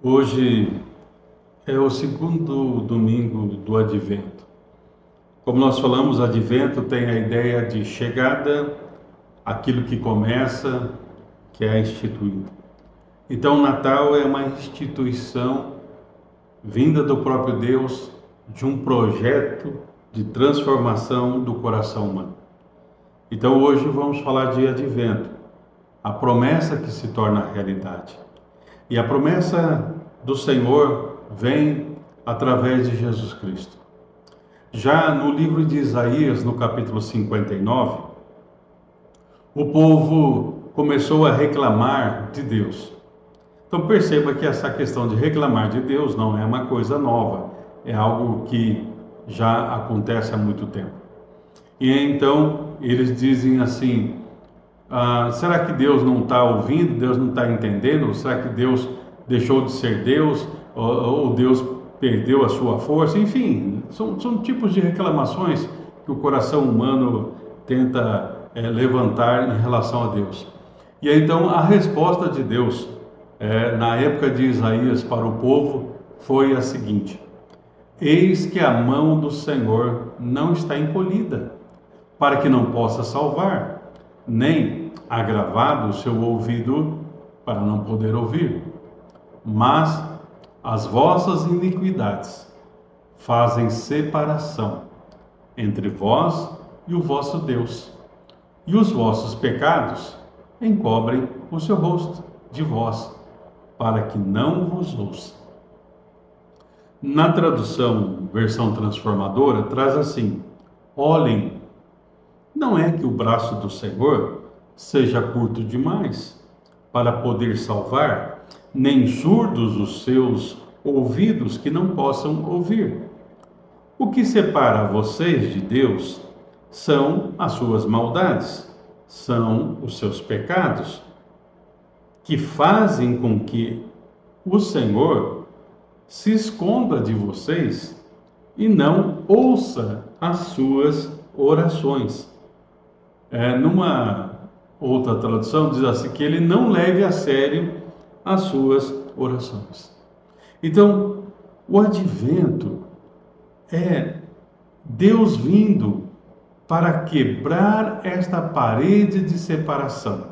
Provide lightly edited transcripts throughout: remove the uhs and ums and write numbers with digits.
Hoje é o segundo domingo do Advento. Como nós falamos, Advento tem a ideia de chegada, aquilo que começa, que é instituído. Então, o Natal é uma instituição vinda do próprio Deus de um projeto de transformação do coração humano. Então, hoje vamos falar de Advento, a promessa que se torna realidade. E a promessa do Senhor vem através de Jesus Cristo. Já no livro de Isaías, no capítulo 59, o povo começou a reclamar de Deus. Então perceba que essa questão de reclamar de Deus não é uma coisa nova, é algo que já acontece há muito tempo. E então eles dizem assim: será que Deus não está ouvindo? Deus não está entendendo? Será que Deus deixou de ser Deus? Ou Deus perdeu a sua força? Enfim, são tipos de reclamações que o coração humano tenta levantar em relação a Deus. E aí, então a resposta de Deus, na época de Isaías para o povo, foi a seguinte: eis que a mão do Senhor não está encolhida, para que não possa salvar, nem agravado o seu ouvido para não poder ouvir. Mas as vossas iniquidades fazem separação entre vós e o vosso Deus, e os vossos pecados encobrem o seu rosto de vós, para que não vos ouça. Na tradução, versão transformadora, traz assim: olhem, não é que o braço do Senhor seja curto demais para poder salvar, nem surdos os seus ouvidos que não possam ouvir. O que separa vocês de Deus são as suas maldades, são os seus pecados, que fazem com que o Senhor se esconda de vocês e não ouça as suas orações. Numa outra tradução diz assim, que ele não leve a sério as suas orações. Então, o advento é Deus vindo para quebrar esta parede de separação,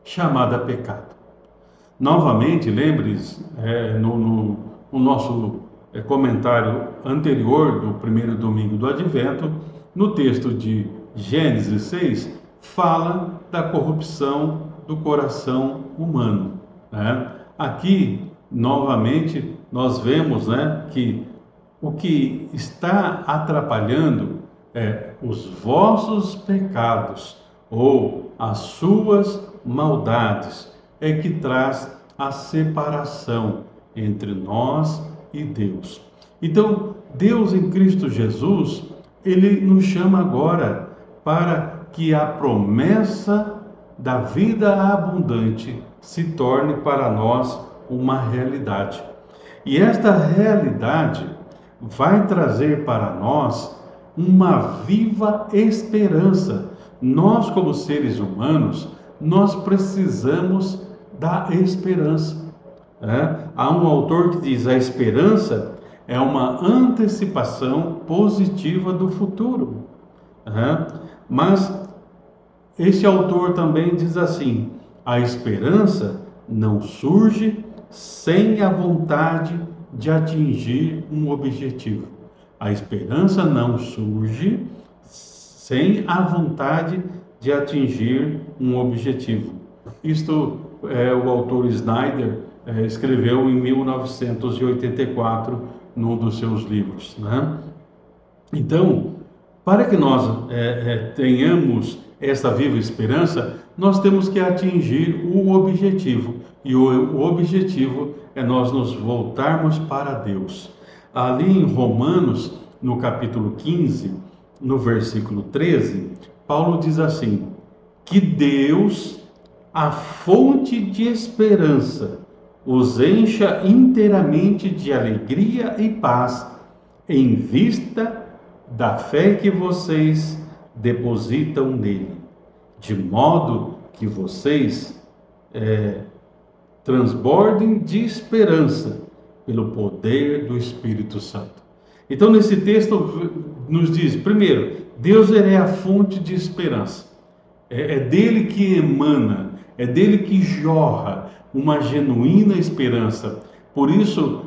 chamada pecado. Novamente, lembre-se, no nosso comentário anterior do primeiro domingo do advento, no texto de Gênesis 6, fala da corrupção do coração humano. Aqui, novamente, nós vemos que o que está atrapalhando é os vossos pecados ou as suas maldades, é que traz a separação entre nós e Deus. Então, Deus em Cristo Jesus, Ele nos chama agora para que a promessa da vida abundante se torne para nós uma realidade. E esta realidade vai trazer para nós uma viva esperança. Nós, como seres humanos, nós precisamos da esperança. Há um autor que diz: a esperança é uma antecipação positiva do futuro. Mas esse autor também diz assim: a esperança não surge sem a vontade de atingir um objetivo. A esperança não surge sem a vontade de atingir um objetivo. Isto o autor Snyder escreveu em 1984 num dos seus livros. Então, para que nós tenhamos essa viva esperança, nós temos que atingir o objetivo. E o objetivo é nós nos voltarmos para Deus. Ali em Romanos, no capítulo 15, no versículo 13, Paulo diz assim: que Deus, a fonte de esperança, os encha inteiramente de alegria e paz, em vista da fé que vocês depositam nele, de modo que vocês transbordem de esperança pelo poder do Espírito Santo. Então, nesse texto nos diz, primeiro, Deus é a fonte de esperança. É dele que emana, é dele que jorra uma genuína esperança. Por isso,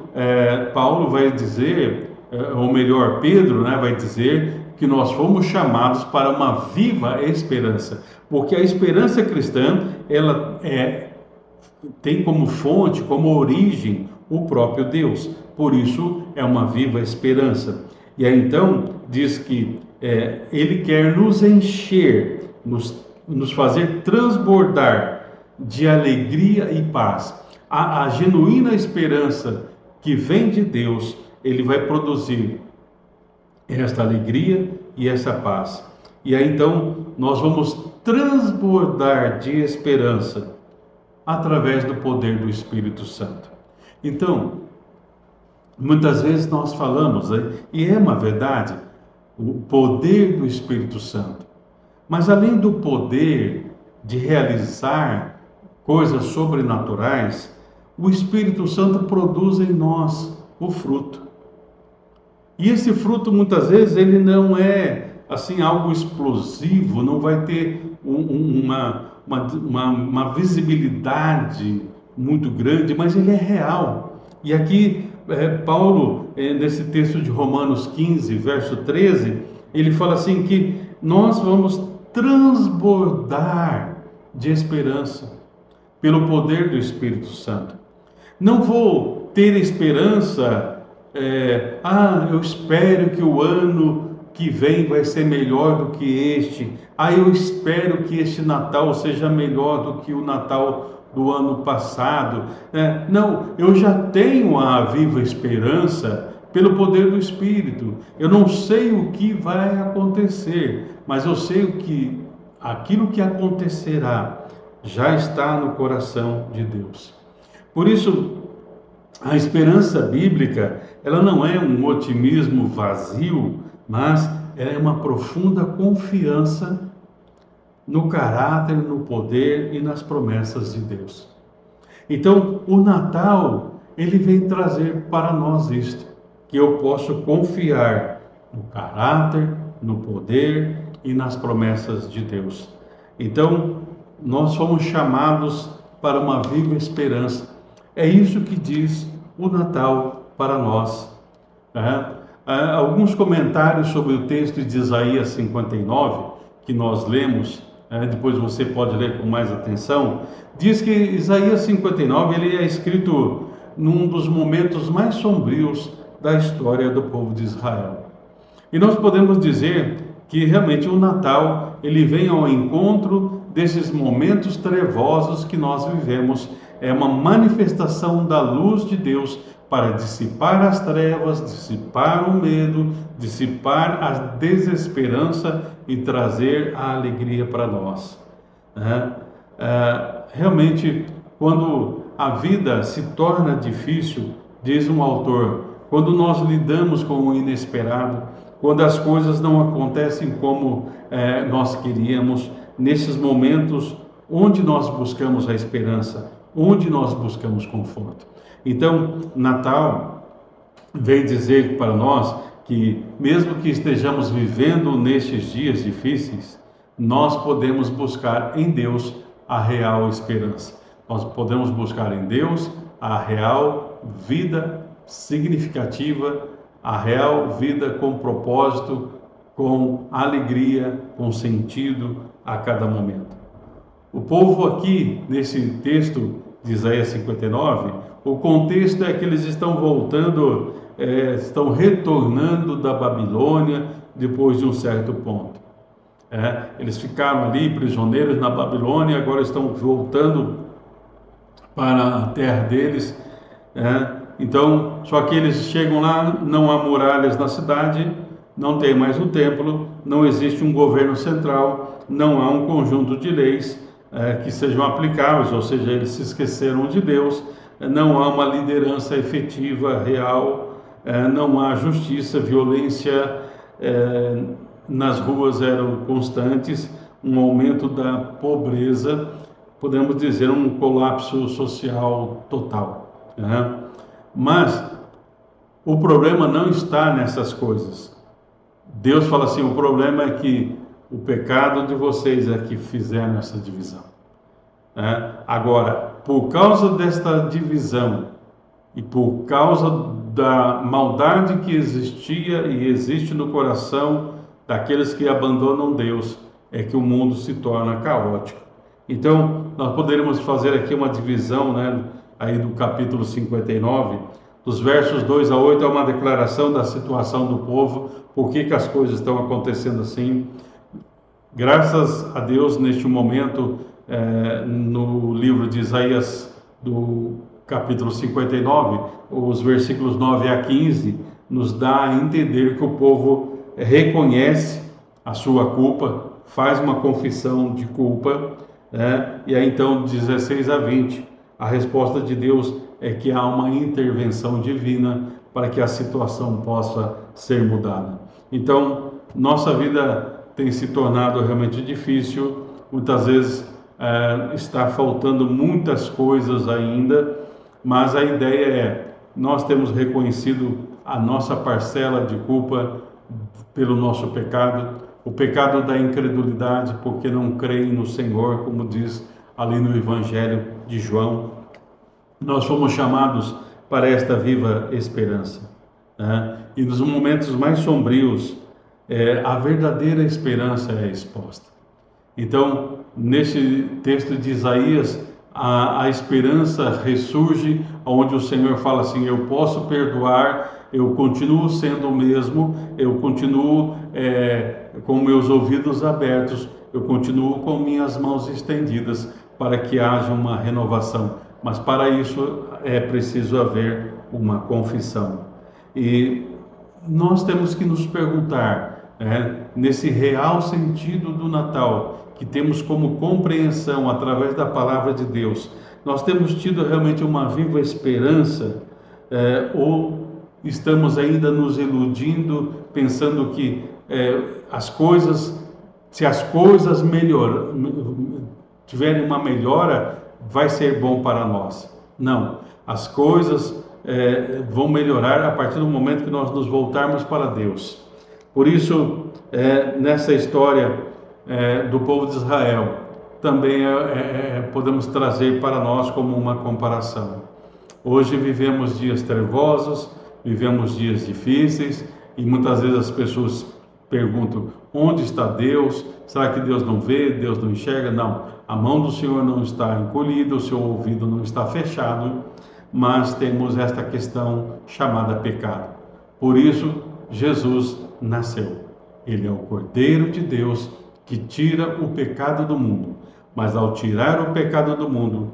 Paulo vai dizer, ou melhor, Pedro, né, vai dizer que nós fomos chamados para uma viva esperança, porque a esperança cristã, ela tem como fonte, como origem, o próprio Deus. Por isso, é uma viva esperança. E aí, então, diz que Ele quer nos encher, nos fazer transbordar de alegria e paz. A genuína esperança que vem de Deus, Ele vai produzir esta alegria e essa paz. E aí, então, nós vamos transbordar de esperança através do poder do Espírito Santo. Então, muitas vezes nós falamos, e é uma verdade, o poder do Espírito Santo. Mas além do poder de realizar coisas sobrenaturais, o Espírito Santo produz em nós o fruto. E esse fruto, muitas vezes, ele não é assim algo explosivo, não vai ter uma visibilidade muito grande, mas ele é real. E aqui, Paulo, nesse texto de Romanos 15, verso 13, ele fala assim que nós vamos transbordar de esperança pelo poder do Espírito Santo. Não vou ter esperança, eu espero que o ano que vem vai ser melhor do que este. Eu espero que este Natal seja melhor do que o Natal do ano passado. Não, eu já tenho a viva esperança pelo poder do Espírito. Eu não sei o que vai acontecer, mas eu sei que aquilo que acontecerá já está no coração de Deus. Por isso, a esperança bíblica, ela não é um otimismo vazio, mas ela é uma profunda confiança no caráter, no poder e nas promessas de Deus. Então, o Natal, ele vem trazer para nós isto, que eu posso confiar no caráter, no poder e nas promessas de Deus. Então, nós somos chamados para uma viva esperança. É isso que diz o Natal para nós. Alguns comentários sobre o texto de Isaías 59, que nós lemos, depois você pode ler com mais atenção, diz que Isaías 59 ele é escrito num dos momentos mais sombrios da história do povo de Israel. E nós podemos dizer que realmente o Natal ele vem ao encontro desses momentos trevosos que nós vivemos. É uma manifestação da luz de Deus para dissipar as trevas, dissipar o medo, dissipar a desesperança e trazer a alegria para nós. Realmente, quando a vida se torna difícil, diz um autor, quando nós lidamos com o inesperado, quando as coisas não acontecem como nós queríamos, nesses momentos onde nós buscamos a esperança, onde nós buscamos conforto. Então, Natal vem dizer para nós que, mesmo que estejamos vivendo nestes dias difíceis, nós podemos buscar em Deus a real esperança. Nós podemos buscar em Deus a real vida significativa, a real vida com propósito, com alegria, com sentido a cada momento. O povo aqui, nesse texto de Isaías 59, o contexto é que eles estão voltando, estão retornando da Babilônia depois de um certo ponto. Eles ficaram ali prisioneiros na Babilônia, agora estão voltando para a terra deles. Então, só que eles chegam lá, não há muralhas na cidade, não tem mais um templo, não existe um governo central, não há um conjunto de leis que sejam aplicáveis, ou seja, eles se esqueceram de Deus, não há uma liderança efetiva, real, não há justiça, violência nas ruas eram constantes, um aumento da pobreza, podemos dizer, um colapso social total, né? Mas o problema não está nessas coisas. Deus fala assim, o problema é que o pecado de vocês é que fizeram essa divisão, né? Agora, por causa desta divisão e por causa da maldade que existia e existe no coração daqueles que abandonam Deus, é que o mundo se torna caótico. Então, nós poderíamos fazer aqui uma divisão, né, aí do capítulo 59, dos versos 2 a 8, é uma declaração da situação do povo, por que as coisas estão acontecendo assim. Graças a Deus, neste momento, no livro de Isaías, do capítulo 59, os versículos 9 a 15, nos dá a entender que o povo reconhece a sua culpa, faz uma confissão de culpa, né? E aí então, 16 a 20, a resposta de Deus é que há uma intervenção divina para que a situação possa ser mudada. Então, nossa vida tem se tornado realmente difícil, muitas vezes está faltando muitas coisas ainda, mas a ideia é, nós temos reconhecido a nossa parcela de culpa pelo nosso pecado, o pecado da incredulidade, porque não creem no Senhor, como diz ali no Evangelho de João. Nós fomos chamados para esta viva esperança, né? E nos momentos mais sombrios, a verdadeira esperança é exposta. Então, nesse texto de Isaías, a esperança ressurge, onde o Senhor fala assim, eu posso perdoar, eu continuo sendo o mesmo, eu continuo com meus ouvidos abertos, eu continuo com minhas mãos estendidas para que haja uma renovação. Mas para isso é preciso haver uma confissão. E nós temos que nos perguntar, nesse real sentido do Natal, que temos como compreensão através da palavra de Deus, nós temos tido realmente uma viva esperança, ou estamos ainda nos iludindo, pensando que se as coisas tiverem uma melhora, vai ser bom para nós? Não, as coisas vão melhorar a partir do momento que nós nos voltarmos para Deus. Por isso, nessa história do povo de Israel, também podemos trazer para nós como uma comparação. Hoje vivemos dias trevosos, vivemos dias difíceis, e muitas vezes as pessoas perguntam, onde está Deus? Será que Deus não vê? Deus não enxerga? Não, a mão do Senhor não está encolhida, o seu ouvido não está fechado, mas temos esta questão chamada pecado. Por isso, Jesus nasceu. Ele é o Cordeiro de Deus que tira o pecado do mundo. Mas ao tirar o pecado do mundo,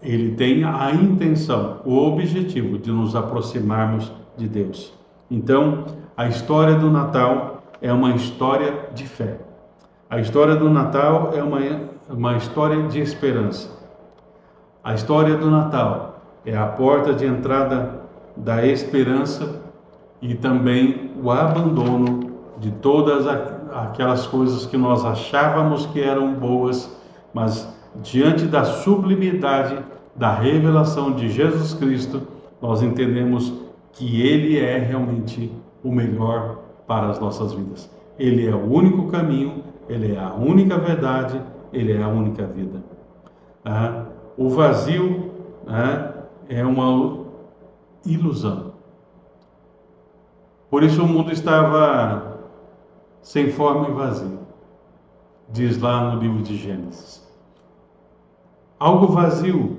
ele tem a intenção, o objetivo de nos aproximarmos de Deus. Então, a história do Natal é uma história de fé. A história do Natal é uma história de esperança. A história do Natal é a porta de entrada da esperança e também o abandono de todas aquelas coisas que nós achávamos que eram boas, mas diante da sublimidade da revelação de Jesus Cristo, nós entendemos que Ele é realmente o melhor para as nossas vidas. Ele é o único caminho, Ele é a única verdade, Ele é a única vida. O vazio é uma ilusão. Por isso o mundo estava sem forma e vazio, diz lá no livro de Gênesis. Algo vazio,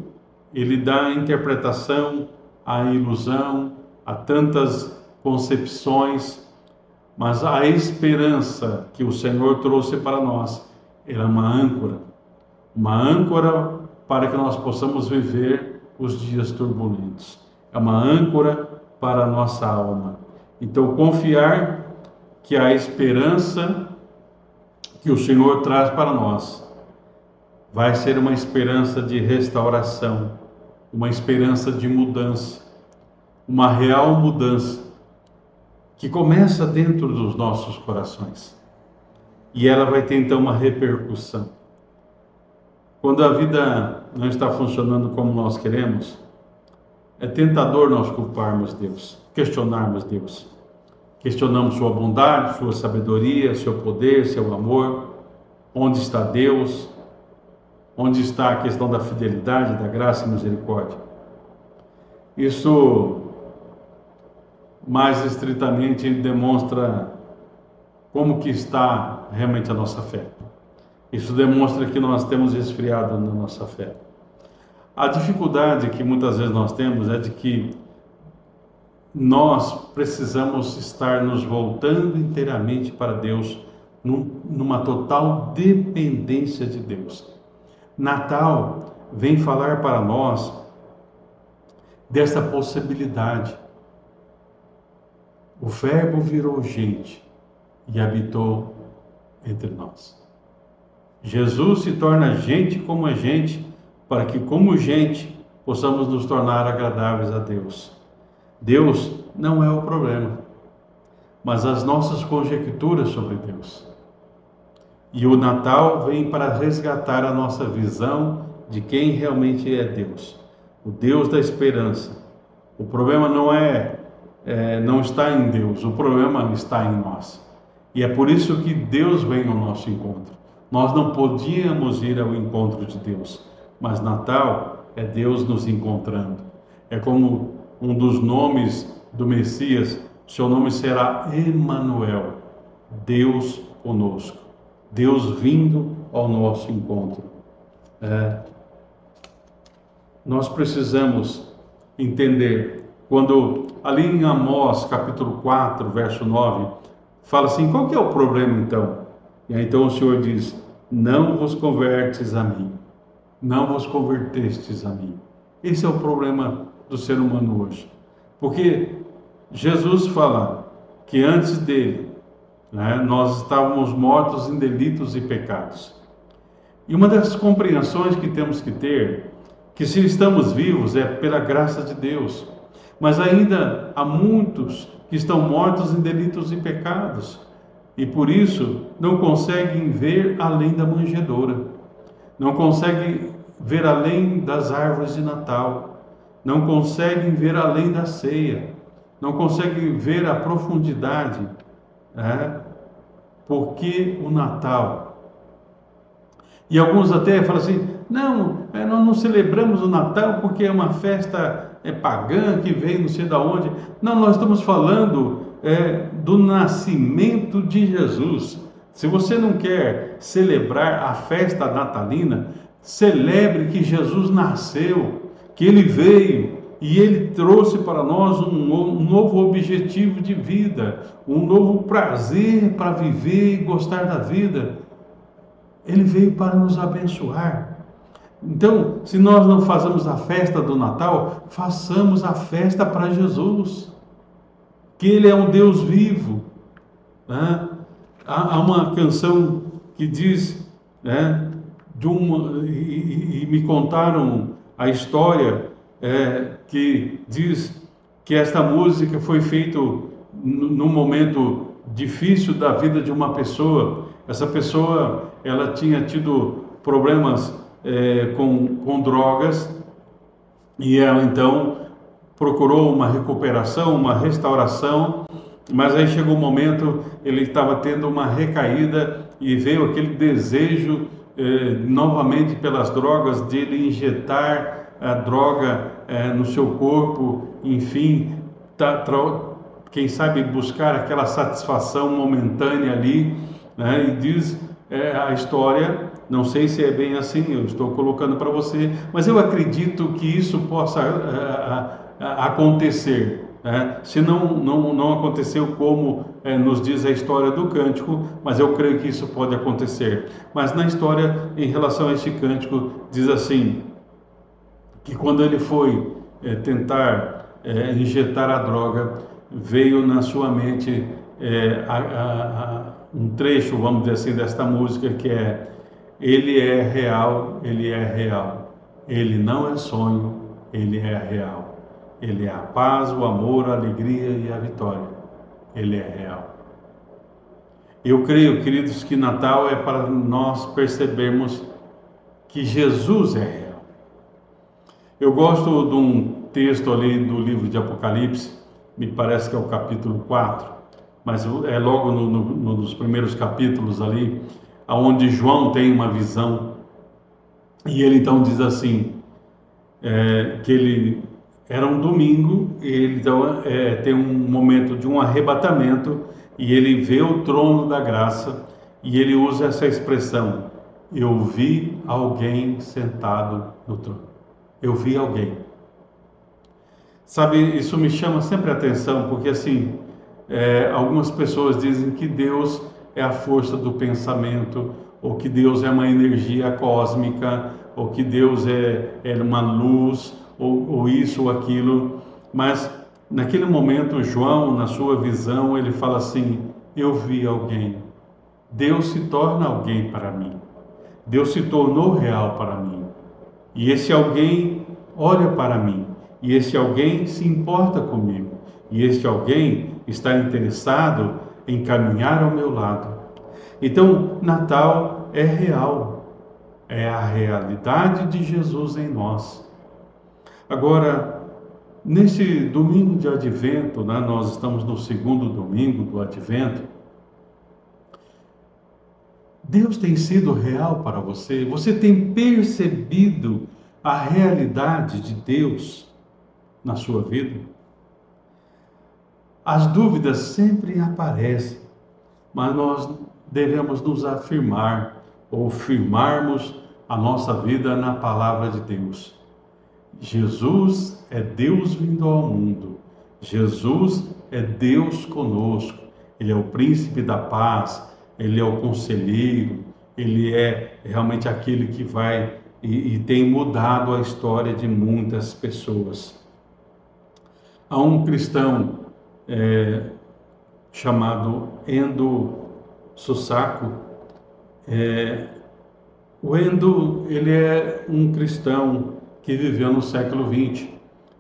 ele dá interpretação à ilusão, a tantas concepções, mas a esperança que o Senhor trouxe para nós era uma âncora para que nós possamos viver os dias turbulentos. É uma âncora para a nossa alma. Então, confiar que a esperança que o Senhor traz para nós vai ser uma esperança de restauração, uma esperança de mudança, uma real mudança que começa dentro dos nossos corações. E ela vai ter então uma repercussão. Quando a vida não está funcionando como nós queremos, é tentador nós culparmos Deus, questionarmos Deus. Questionamos sua bondade, sua sabedoria, seu poder, seu amor. Onde está Deus? Onde está a questão da fidelidade, da graça e misericórdia? Isso, mais estritamente, demonstra como que está realmente a nossa fé. Isso demonstra que nós temos esfriado na nossa fé. A dificuldade que muitas vezes nós temos é de que nós precisamos estar nos voltando inteiramente para Deus, numa total dependência de Deus. Natal vem falar para nós dessa possibilidade. O Verbo virou gente e habitou entre nós. Jesus se torna gente como a gente, para que, como gente, possamos nos tornar agradáveis a Deus. Deus não é o problema, mas as nossas conjecturas sobre Deus. E o Natal vem para resgatar a nossa visão de quem realmente é Deus, o Deus da esperança. O problema não está em Deus, o problema está em nós. E é por isso que Deus vem ao nosso encontro. Nós não podíamos ir ao encontro de Deus, mas Natal é Deus nos encontrando. É como um dos nomes do Messias, seu nome será Emanuel, Deus conosco, Deus vindo ao nosso encontro. Nós precisamos entender, quando ali em Amós, capítulo 4, verso 9, fala assim, qual que é o problema então? E aí então o Senhor diz, não vos convertes a mim, não vos convertestes a mim. Esse é o problema do ser humano hoje. Porque Jesus fala que antes dele, nós estávamos mortos em delitos e pecados. E uma das compreensões que temos que ter, que se estamos vivos é pela graça de Deus, mas ainda há muitos que estão mortos em delitos e pecados, e por isso não conseguem ver além da manjedoura, não conseguem ver além das árvores de Natal, não conseguem ver além da ceia, não conseguem ver a profundidade, porque o Natal. E alguns até falam assim, nós não celebramos o Natal porque é uma festa pagã que veio não sei de onde. Não, nós estamos falando do nascimento de Jesus. Se você não quer celebrar a festa natalina, celebre que Jesus nasceu, que Ele veio e Ele trouxe para nós um novo objetivo de vida, um novo prazer para viver e gostar da vida. Ele veio para nos abençoar. Então, se nós não fazemos a festa do Natal, façamos a festa para Jesus, que Ele é um Deus vivo. Há uma canção que diz, e me contaram a história, que diz que esta música foi feita num momento difícil da vida de uma pessoa. Essa pessoa, ela tinha tido problemas com drogas, e ela então procurou uma recuperação, uma restauração, mas aí chegou um momento, ele estava tendo uma recaída e veio aquele desejo novamente pelas drogas, de ele injetar a droga no seu corpo, enfim, quem sabe buscar aquela satisfação momentânea ali, e diz a história, não sei se é bem assim, eu estou colocando para você, mas eu acredito que isso possa acontecer. Se não aconteceu como nos diz a história do cântico, mas eu creio que isso pode acontecer. Mas na história, em relação a este cântico, diz assim, que quando ele foi tentar injetar a droga, veio na sua mente um trecho, vamos dizer assim, desta música, que é: Ele é real, Ele é real, Ele não é sonho, Ele é real. Ele é a paz, o amor, a alegria e a vitória. Ele é real. Eu creio, queridos, que Natal é para nós percebermos que Jesus é real. Eu gosto de um texto ali do livro de Apocalipse, me parece que é o capítulo 4, mas é logo nos primeiros capítulos ali, onde João tem uma visão, e ele então diz assim, que ele era um domingo, e ele então, tem um momento de um arrebatamento, e ele vê o trono da graça, e ele usa essa expressão, eu vi alguém sentado no trono. Eu vi alguém. Sabe, isso me chama sempre a atenção, porque assim, algumas pessoas dizem que Deus é a força do pensamento, ou que Deus é uma energia cósmica, ou que Deus é uma luz, ou isso ou aquilo. Mas naquele momento, João, na sua visão, ele fala assim: eu vi alguém. Deus se torna alguém para mim. Deus se tornou real para mim. E esse alguém olha para mim. E esse alguém se importa comigo. E este alguém está interessado em caminhar ao meu lado. Então, Natal é real. É a realidade de Jesus em nós. Agora, nesse domingo de Advento, né, nós estamos no segundo domingo do Advento. Deus tem sido real para você? Você tem percebido a realidade de Deus na sua vida? As dúvidas sempre aparecem, mas nós devemos nos afirmar ou firmarmos a nossa vida na palavra de Deus. Jesus é Deus vindo ao mundo. Jesus é Deus conosco. Ele é o príncipe da paz, ele é o conselheiro, ele é realmente aquele que vai e tem mudado a história de muitas pessoas. Há um cristão chamado Endo Susaku. O Endo, ele é um cristão que viveu no século XX,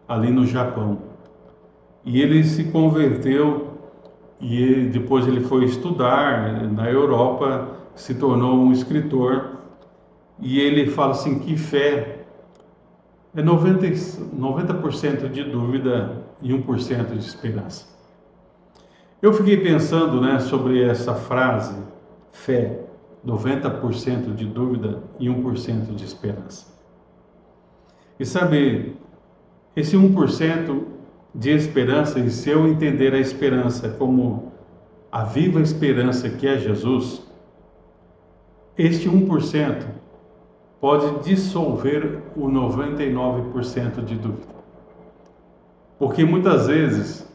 ali no Japão. E ele se converteu e depois ele foi estudar na Europa, se tornou um escritor. E ele fala assim que fé é 90% de dúvida e 1% de esperança. Eu fiquei pensando, né, sobre essa frase, fé, 90% de dúvida e 1% de esperança. E sabe, esse 1% de esperança, e se eu entender a esperança como a viva esperança que é Jesus, este 1% pode dissolver o 99% de dúvida. Porque muitas vezes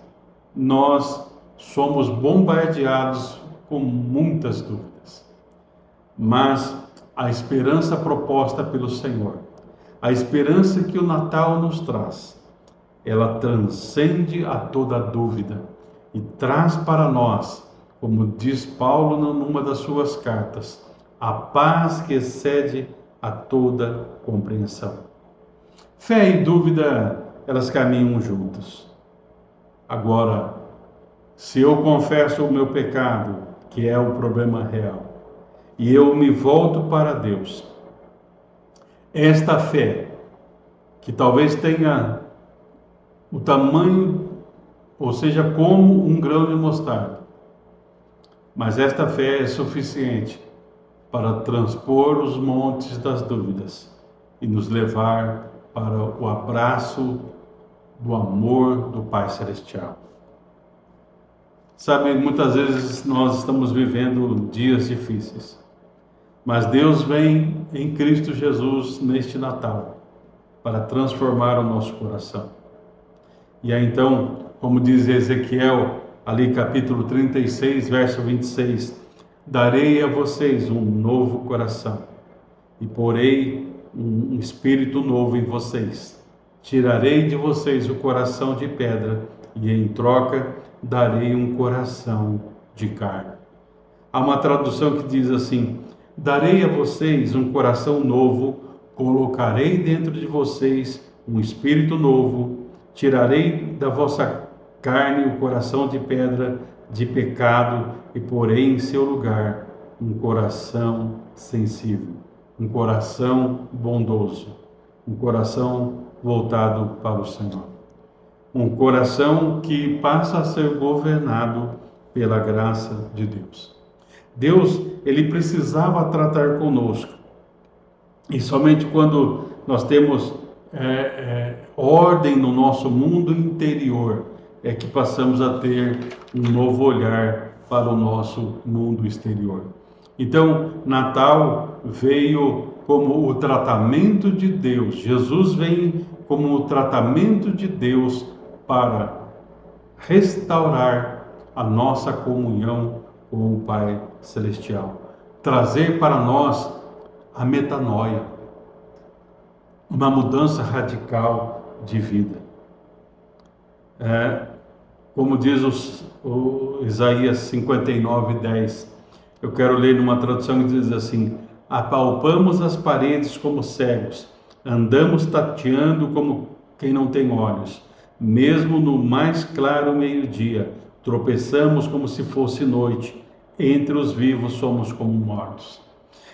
nós somos bombardeados com muitas dúvidas. Mas a esperança proposta pelo Senhor, a esperança que o Natal nos traz, ela transcende a toda dúvida e traz para nós, como diz Paulo numa das suas cartas, a paz que excede a toda compreensão. Fé e dúvida, elas caminham juntas. Agora, se eu confesso o meu pecado, que é o problema real, e eu me volto para Deus, esta fé, que talvez tenha o tamanho, ou seja, como um grão de mostarda, mas esta fé é suficiente para transpor os montes das dúvidas e nos levar para o abraço do amor do Pai Celestial. Sabe, muitas vezes nós estamos vivendo dias difíceis, mas Deus vem em Cristo Jesus neste Natal para transformar o nosso coração. E aí então, como diz Ezequiel, ali capítulo 36, verso 26, darei a vocês um novo coração e porei um espírito novo em vocês. Tirarei de vocês o coração de pedra e em troca darei um coração de carne. Há uma tradução que diz assim: darei a vocês um coração novo, colocarei dentro de vocês um espírito novo, tirarei da vossa carne o coração de pedra de pecado e porei em seu lugar um coração sensível. um coração bondoso, um coração voltado para o Senhor. Um coração que passa a ser governado pela graça de Deus. Deus, ele precisava tratar conosco. E somente quando nós temos ordem no nosso mundo interior, é que passamos a ter um novo olhar para o nosso mundo exterior. Então, Natal veio como o tratamento de Deus. Jesus vem como o tratamento de Deus para restaurar a nossa comunhão com o Pai Celestial. Trazer para nós a metanoia, uma mudança radical de vida. Como diz o Isaías 59:10, eu quero ler numa tradução que diz assim: apalpamos as paredes como cegos, andamos tateando como quem não tem olhos, mesmo no mais claro meio-dia, tropeçamos como se fosse noite, entre os vivos somos como mortos.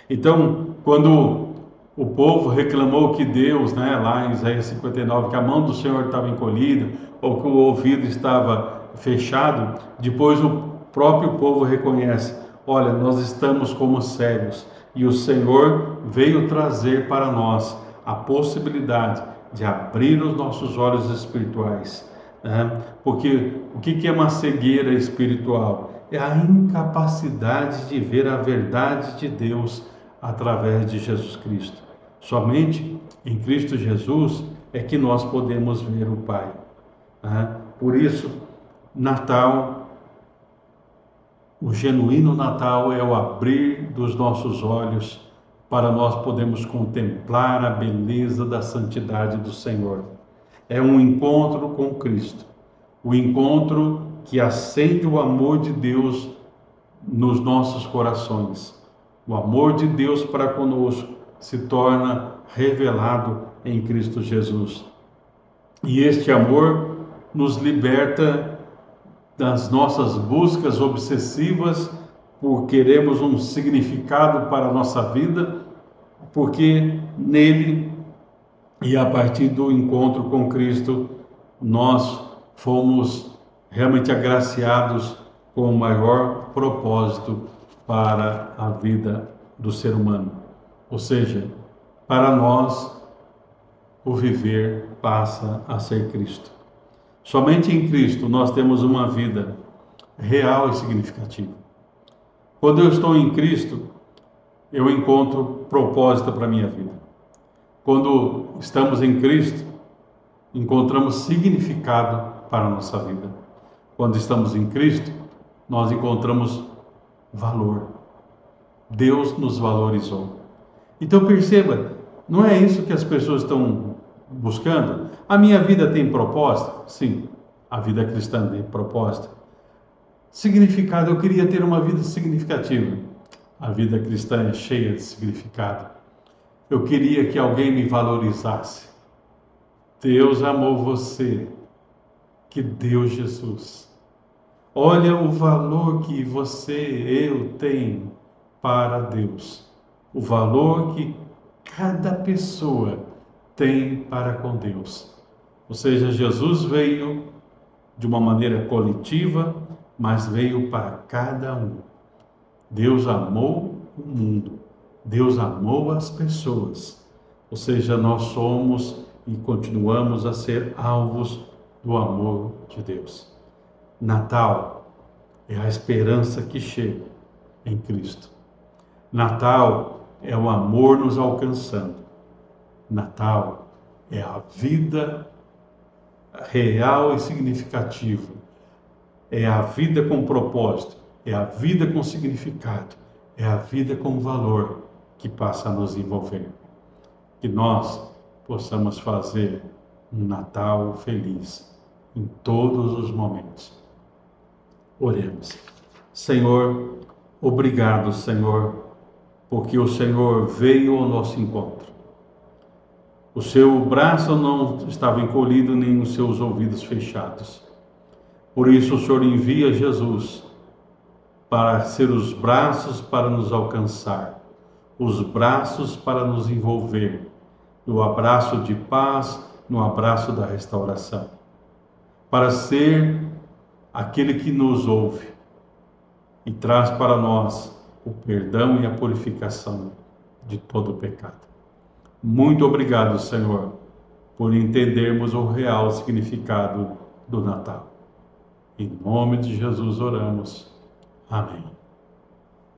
Então, quando o povo reclamou que Deus, lá em Isaías 59, que a mão do Senhor estava encolhida, ou que o ouvido estava fechado, depois o próprio povo reconhece: olha, nós estamos como cegos, e o Senhor veio trazer para nós a possibilidade de abrir os nossos olhos espirituais. Porque o que é uma cegueira espiritual? É a incapacidade de ver a verdade de Deus através de Jesus Cristo. Somente em Cristo Jesus é que nós podemos ver o Pai. Por isso, Natal, o genuíno Natal é o abrir dos nossos olhos para nós podermos contemplar a beleza da santidade do Senhor. É um encontro com Cristo, o encontro que acende o amor de Deus nos nossos corações. O amor de Deus para conosco se torna revelado em Cristo Jesus. E este amor nos liberta das nossas buscas obsessivas por queremos um significado para a nossa vida, porque nele e a partir do encontro com Cristo, nós fomos realmente agraciados com o maior propósito para a vida do ser humano. Ou seja, para nós, o viver passa a ser Cristo. Somente em Cristo nós temos uma vida real e significativa. Quando eu estou em Cristo, eu encontro propósito para a minha vida. Quando estamos em Cristo, encontramos significado para a nossa vida. Quando estamos em Cristo, nós encontramos valor. Deus nos valorizou. Então perceba, não é isso que as pessoas estão buscando? A minha vida tem propósito? Sim, a vida cristã tem propósito. Significado, eu queria ter uma vida significativa. A vida cristã é cheia de significado. Eu queria que alguém me valorizasse. Deus amou você, que deu Jesus. Olha o valor que eu tenho para Deus. O valor que cada pessoa tem para com Deus. Ou seja, Jesus veio de uma maneira coletiva, mas veio para cada um. Deus amou o mundo. Deus amou as pessoas. Ou seja, nós somos e continuamos a ser alvos do amor de Deus. Natal é a esperança que chega em Cristo. Natal é o amor nos alcançando. Natal é a vida real e significativa. É a vida com propósito. É a vida com significado. É a vida com valor que passa a nos envolver. Que nós possamos fazer um Natal feliz em todos os momentos. Oremos. Senhor, obrigado, Senhor, porque o Senhor veio ao nosso encontro. O seu braço não estava encolhido, nem os seus ouvidos fechados. Por isso o Senhor envia Jesus para ser os braços para nos alcançar. os braços para nos envolver no abraço de paz, no abraço da restauração, para ser aquele que nos ouve e traz para nós o perdão e a purificação de todo o pecado. Muito obrigado, Senhor, por entendermos o real significado do Natal. Em nome de Jesus oramos. Amém.